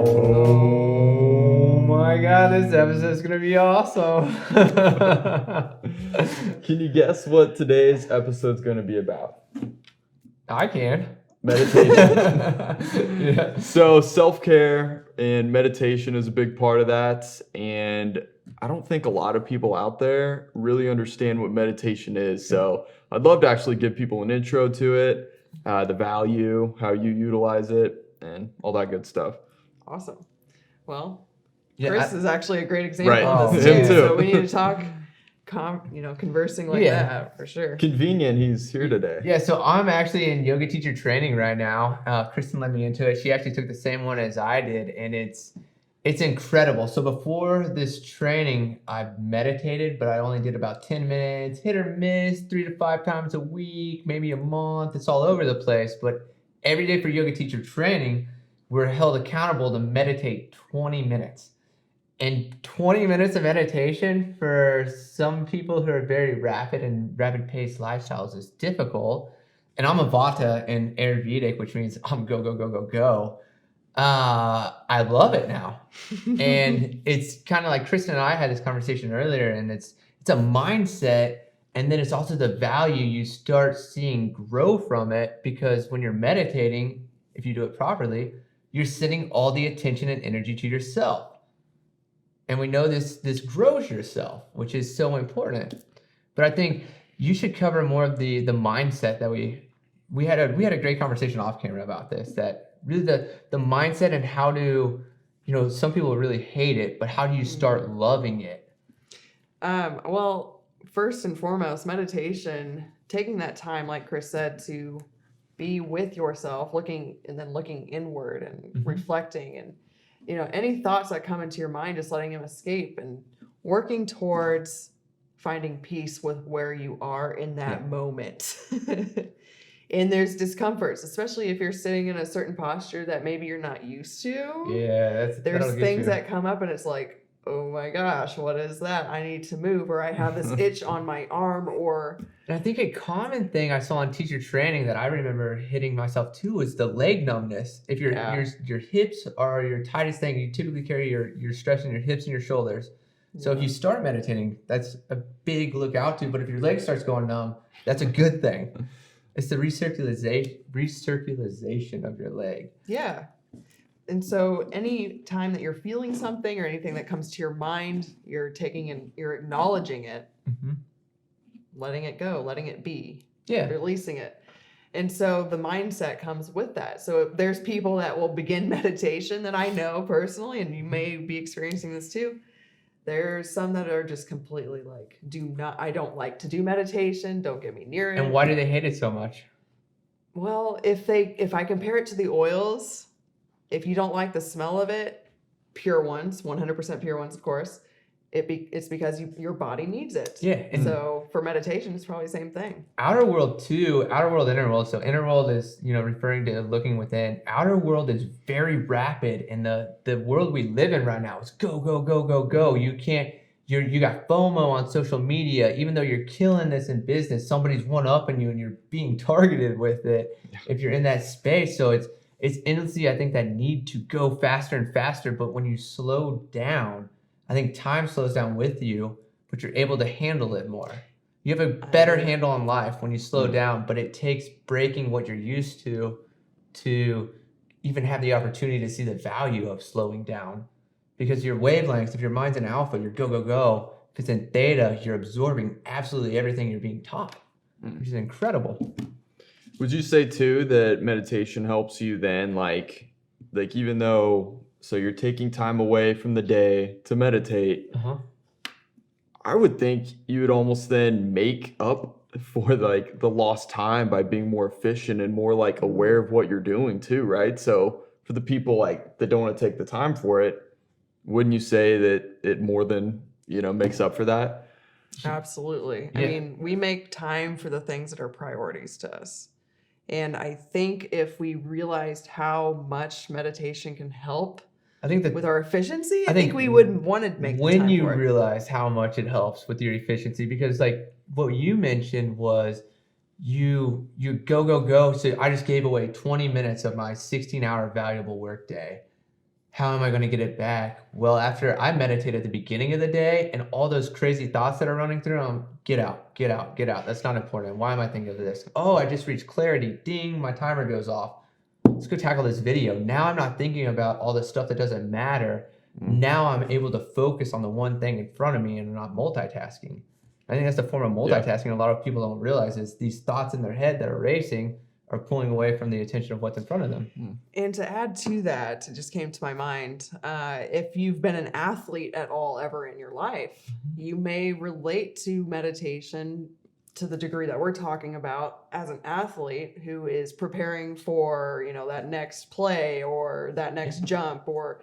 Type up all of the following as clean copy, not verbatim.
Oh my God, this episode's gonna be awesome. Can you guess what today's episode's going to be about? I can. Meditation. Yeah. So self-care and meditation is a big part of that. And I don't think a lot of people out there really understand what meditation is. So I'd love to actually give people an intro to it, the value, how you utilize it, and all that good stuff. Awesome. Well, Yeah, Chris is actually a great example Right. of this Him too. too. So we need to talk, conversing like Yeah. that for sure. Convenient he's here today. Yeah, so I'm actually in yoga teacher training right now. Kristen led me into it. She actually took the same one as I did, and it's incredible. So before this training, I meditated, but I only did about 10 minutes, hit or miss, 3 to 5 times a week, maybe a month. It's all over the place. But every day for yoga teacher training, we're held accountable to meditate 20 minutes. And 20 minutes of meditation for some people who are very rapid paced lifestyles is difficult. And I'm a Vata and Ayurvedic, which means I'm go, go, go, go, go. I love it now. And it's kind of like Kristen and I had this conversation earlier, and it's a mindset, and then it's also the value you start seeing grow from it, because when you're meditating, if you do it properly, you're sending all the attention and energy to yourself. And we know this grows yourself, which is so important. But I think you should cover more of the mindset that we had a great conversation off camera about this, that really the mindset and how to, some people really hate it, but how do you start loving it? Well, first and foremost, meditation, taking that time, like Chris said, to be with yourself, looking inward and reflecting, and any thoughts that come into your mind, just letting them escape and working towards finding peace with where you are in that moment. And there's discomforts, especially if you're sitting in a certain posture that maybe you're not used to. Yeah, there's things that come up and it's like, oh my gosh, what is that? I need to move, or I have this itch on my arm, or... And I think a common thing I saw in teacher training that I remember hitting myself too is the leg numbness. If your hips are your tightest thing, you typically carry your stress in your hips and your shoulders. So if you start meditating, that's a big look out to. But if your leg starts going numb, that's a good thing. It's the recirculation of your leg. Yeah. And so any time that you're feeling something or anything that comes to your mind, you're taking and you're acknowledging it, letting it go, letting it be, releasing it. And so the mindset comes with that. So there's people that will begin meditation that I know personally, and you may be experiencing this too. There's some that are just completely like, I don't like to do meditation. Don't get me near it. And why do they hate it so much? Well, if I compare it to the oils, if you don't like the smell of it, pure ones, 100% pure ones, of course, it's because your body needs it. Yeah. And so for meditation, it's probably the same thing. Outer world too, outer world, inner world. So inner world is, referring to looking within. Outer world is very rapid, and the world we live in right now is go, go, go, go, go. You got FOMO on social media. Even though you're killing this in business, somebody's one-upping you and you're being targeted with it if you're in that space. So it's endlessly, I think, that need to go faster and faster. But when you slow down, I think time slows down with you, but you're able to handle it more. You have a better handle on life when you slow down, but it takes breaking what you're used to even have the opportunity to see the value of slowing down. Because your wavelengths, if your mind's in alpha, you're go, go, go. If it's in theta, you're absorbing absolutely everything you're being taught, which is incredible. Would you say too that meditation helps you then, like even though, so you're taking time away from the day to meditate, I would think you would almost then make up for like the lost time by being more efficient and more like aware of what you're doing too, right? So for the people like that don't want to take the time for it, wouldn't you say that it more than, makes up for that? Absolutely. Yeah. I mean, we make time for the things that are priorities to us. And I think if we realized how much meditation can help with our efficiency, I think we would want to make the time when you for it. realize how much it helps with your efficiency, because like what you mentioned was you go, go, go. So I just gave away 20 minutes of my 16-hour valuable work day. how am I going to get it back? Well, after I meditate at the beginning of the day and all those crazy thoughts that are running through, get out, get out, get out. That's not important. Why am I thinking of this? Oh, I just reached clarity. Ding, my timer goes off. Let's go tackle this video. Now I'm not thinking about all the stuff that doesn't matter. Now I'm able to focus on the one thing in front of me and I'm not multitasking. I think that's the form of multitasking a lot of people don't realize is these thoughts in their head that are racing are pulling away from the attention of what's in front of them. And to add to that, it just came to my mind, if you've been an athlete at all ever in your life, you may relate to meditation to the degree that we're talking about as an athlete who is preparing for, that next play or that next jump, or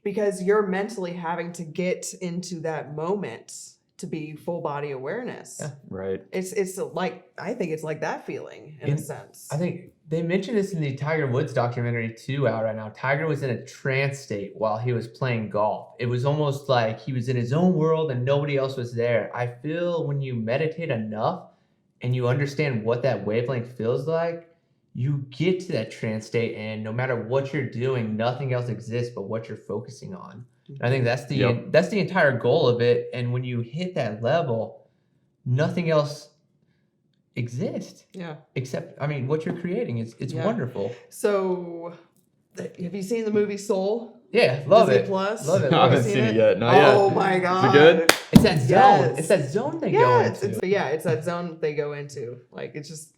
because you're mentally having to get into that moment to be full body awareness. Yeah. Right. It's like, I think it's like that feeling in a sense. I think they mentioned this in the Tiger Woods documentary too out right now. Tiger was in a trance state while he was playing golf. It was almost like he was in his own world and nobody else was there. I feel when you meditate enough and you understand what that wavelength feels like, you get to that trance state and no matter what you're doing, nothing else exists but what you're focusing on. And I think that's the entire goal of it. And when you hit that level, nothing else exists. Yeah. Except, what you're creating it's wonderful. So, have you seen the movie Soul? Yeah, love Disney it. Plus? Love it. I haven't seen it yet. Not yet. Oh my god. Is it good? It's that zone. Yes. It's that zone they go into. It's that zone they go into. Like, it's just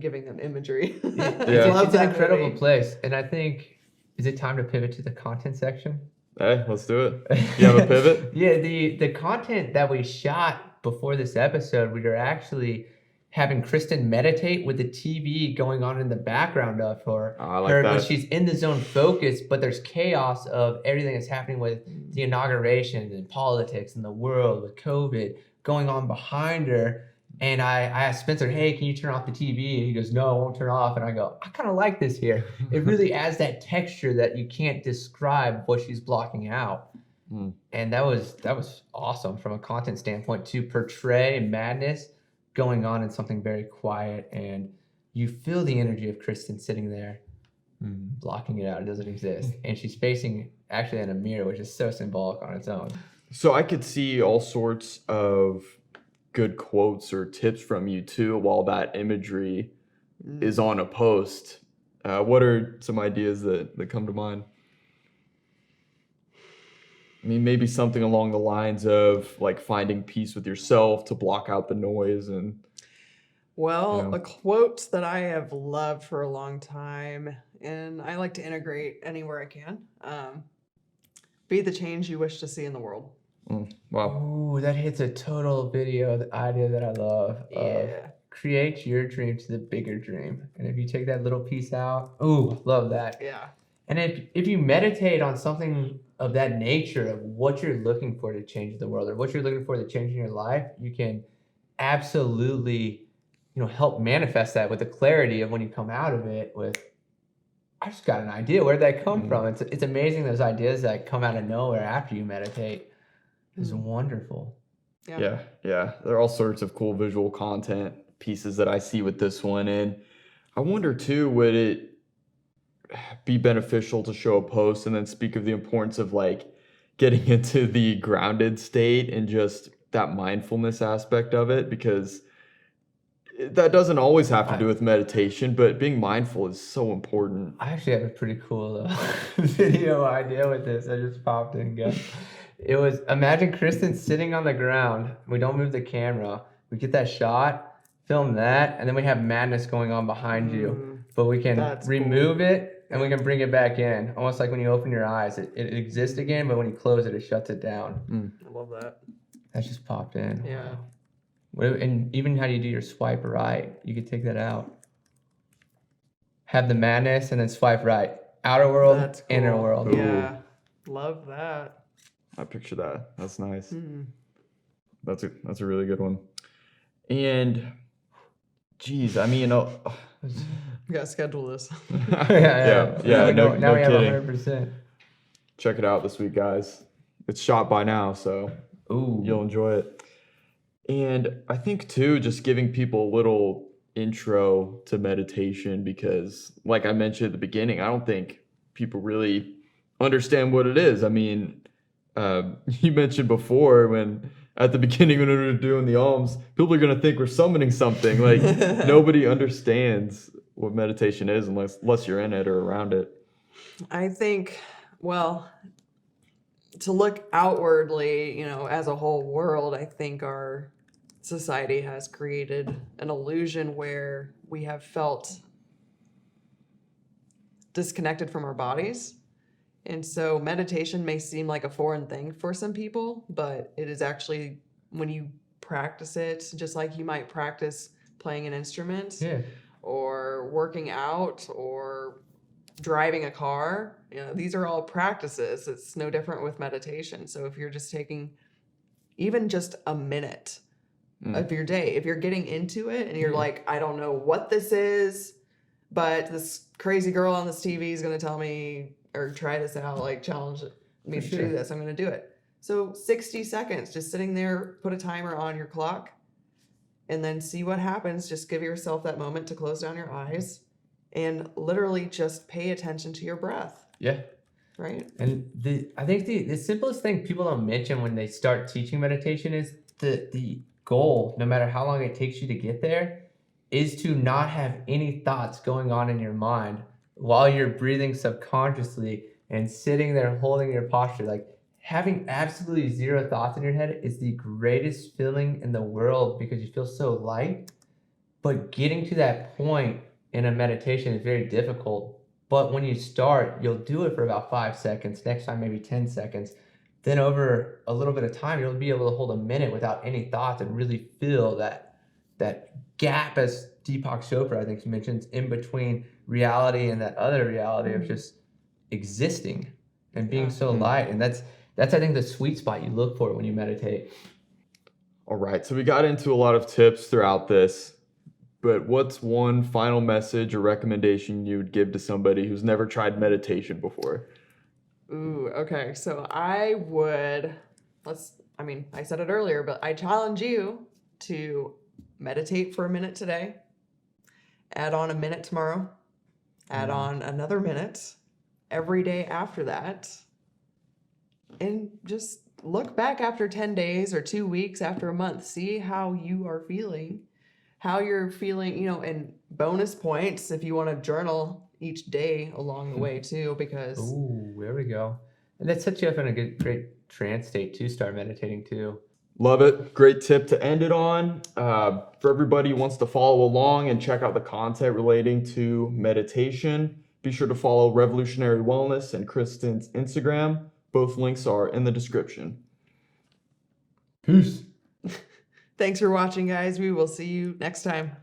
giving them imagery. It's an incredible place. And I think, is it time to pivot to the content section? Hey, let's do it. You have a pivot? Yeah, the content that we shot before this episode, we were actually having Kristen meditate with the TV going on in the background of her. I like her, that. but she's in the zone focus, but there's chaos of everything that's happening with the inauguration and politics and the world with COVID going on behind her. And I asked Spencer, hey, can you turn off the TV? And he goes, no, I won't turn off. And I go, I kind of like this here. It really adds that texture that you can't describe what she's blocking out. And that was awesome from a content standpoint to portray madness going on in something very quiet. And you feel the energy of Kristen sitting there, blocking it out. It doesn't exist. And she's facing actually in a mirror, which is so symbolic on its own. So I could see all sorts of good quotes or tips from you too while that imagery is on a post. What are some ideas that come to mind? Maybe something along the lines of like finding peace with yourself to block out the noise and a quote that I have loved for a long time and I like to integrate anywhere I can. Be the change you wish to see in the world. Wow. Ooh, that hits a total video the idea that I love. Yeah. Create your dream to the bigger dream. And if you take that little piece out, ooh, love that. Yeah. And if you meditate on something of that nature of what you're looking for to change the world or what you're looking for to change in your life, you can absolutely, help manifest that with the clarity of when you come out of it with, I just got an idea. Where'd that come from? It's amazing those ideas that come out of nowhere after you meditate. It's wonderful. Yeah. There are all sorts of cool visual content pieces that I see with this one. And I wonder too, would it be beneficial to show a post and then speak of the importance of like getting into the grounded state and just that mindfulness aspect of it? Because that doesn't always have to do with meditation, but being mindful is so important. I actually have a pretty cool video idea with this. I just popped in, guys. It was, imagine Kristen sitting on the ground. We don't move the camera. We get that shot, film that, and then we have madness going on behind you. But we can remove it and we can bring it back in. Almost like when you open your eyes, it exists again, but when you close it, it shuts it down. I love that. That just popped in. Yeah. And even how you do your swipe right, you could take that out. Have the madness and then swipe right. Outer world, That's cool. inner world. Yeah. Love that. I picture that. That's nice. That's a really good one. And geez, We gotta schedule this. yeah. Now No we have kidding. 100%. Check it out this week, guys. It's shot by now, so you'll enjoy it. And I think too, just giving people a little intro to meditation, because like I mentioned at the beginning, I don't think people really understand what it is. I mean, you mentioned before when at the beginning when we were doing the alms, people are going to think we're summoning something. Like nobody understands what meditation is unless you're in it or around it. I think, well, to look outwardly, you know, as a whole world, I think our society has created an illusion where we have felt disconnected from our bodies. And so meditation may seem like a foreign thing for some people, but it is actually, when you practice it, just like you might practice playing an instrument or working out or driving a car, you know, these are all practices. It's no different with meditation. So if you're just taking even just a minute of your day, if you're getting into it and you're like, I don't know what this is, but this crazy girl on this TV is going to tell me or try this out, like challenge me to do this, I'm going to do it. So 60 seconds, just sitting there, put a timer on your clock and then see what happens. Just give yourself that moment to close down your eyes and literally just pay attention to your breath. Yeah. Right. And I think the simplest thing people don't mention when they start teaching meditation is the goal, no matter how long it takes you to get there, is to not have any thoughts going on in your mind while you're breathing subconsciously and sitting there holding your posture. Like having absolutely zero thoughts in your head is the greatest feeling in the world because you feel so light. But getting to that point in a meditation is very difficult. But when you start, you'll do it for about 5 seconds, next time maybe 10 seconds. Then over a little bit of time, you'll be able to hold a minute without any thoughts and really feel that gap, as Deepak Chopra, I think he mentions, in between reality and that other reality of just existing and being so light. And that's I think the sweet spot you look for when you meditate. All right, so we got into a lot of tips throughout this, but what's one final message or recommendation you would give to somebody who's never tried meditation before? Ooh, okay. So I said it earlier, but I challenge you to meditate for a minute today, add on a minute tomorrow, add on another minute every day after that, and just look back after 10 days or 2 weeks, after a month, see how you are feeling, you know, and bonus points if you want to journal each day along the way too, because Ooh, there we go. And that sets you up in a great trance state to start meditating too. Love it. Great tip to end it on. For everybody who wants to follow along and check out the content relating to meditation, be sure to follow Revolutionary Wellness and Kristen's Instagram. Both links are in the description. Peace. thanks for watching, guys. We will see you next time.